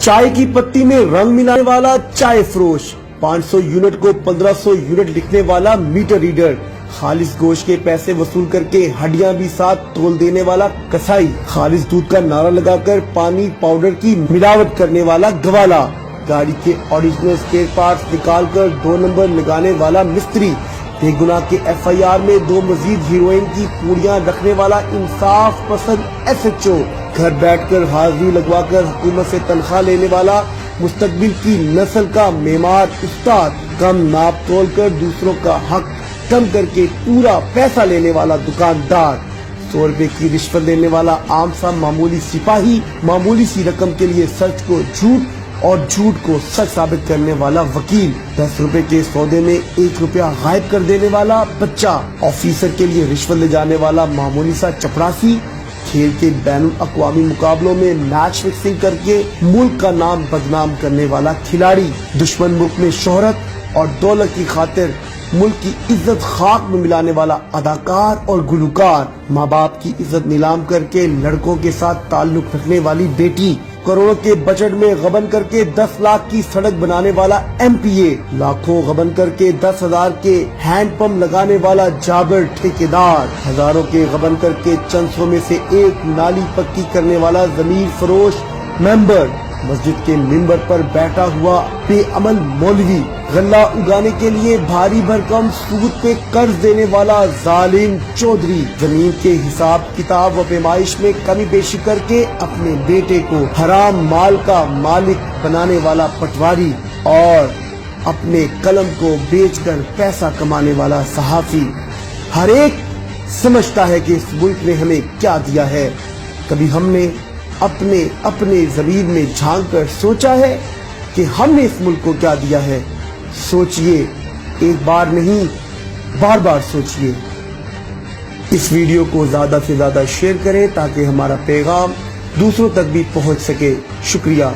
चाय की पत्ती में रंग मिलाने वाला चाय फरोश, 500 यूनिट को 1500 यूनिट लिखने वाला मीटर रीडर, खालिस गोश्त के पैसे वसूल करके हड्डियां भी साथ तोल देने वाला कसाई, खालिस दूध का नारा लगाकर पानी पाउडर की मिलावट करने वाला गवाला, गाड़ी के ओरिजिनल स्पेयर पार्ट्स निकालकर 2 नंबर लगाने वाला मिस्त्री, बेगुनाह के FIR में 2 मजीद हीरोइन की पूड़ियां रखने वाला इंसाफ पसंद SHO, घर बैठकर हाजिरी लगवाकर हुकूमत से तनख्वाह लेने वाला मुस्तकबिल की नस्ल का मेमार उस्ताद, कम नाप तोल कर दूसरों का हक कम करके पूरा पैसा लेने वाला दुकानदार, 100 रुपए की रिश्वत लेने वाला आम सा मामूली सिपाही, मामूली सी रकम के लिए सच को झूठ और झूठ को सच साबित करने वाला वकील, 10 रुपए के सौदे में 1 रुपया गायब कर देने वाला बच्चा, ऑफिसर के लिए रिश्वत ले जाने वाला मामूली सा चपरासी, खेल के बैनुल अक़वामी मुकाबलों में मैच फिक्सिंग करके मुल्क का नाम बदनाम करने वाला खिलाड़ी, दुश्मन मुल्क में शोहरत और दौलत की खातिर मुल्क की इज्जत खाक में मिलाने वाला अदाकार और गुलकार, माँ बाप की इज्जत नीलाम करके लड़कों के साथ ताल्लुक रखने वाली बेटी, करोड़ों के बजट में गबन करके 10 लाख की सड़क बनाने वाला MPA, लाखों गबन करके 10,000 के हैंडपंप लगाने वाला जाबर ठेकेदार, हजारों के गबन करके चंद सौ में से एक नाली पक्की करने वाला जमीर फरोश मेंबर, मस्जिद के मिंबर पर बैठा हुआ बेअमल मौलवी, गल्ला उगाने के लिए भारी भरकम सूद पे कर्ज देने वाला जालिम चौधरी, जमीन के हिसाब किताब व पैमाइश में कमी पेशी करके अपने बेटे को हराम माल का मालिक बनाने वाला पटवारी और अपने कलम को बेचकर पैसा कमाने वाला सहाफी, हर एक समझता है कि इस मुल्क ने हमें क्या दिया है। कभी हमने अपने ज़मीर में झांक कर सोचा है कि हमने इस मुल्क को क्या दिया है? सोचिए, एक बार नहीं बार बार सोचिए। इस वीडियो को ज़्यादा से ज़्यादा शेयर करें ताकि हमारा पैगाम दूसरों तक भी पहुंच सके। शुक्रिया।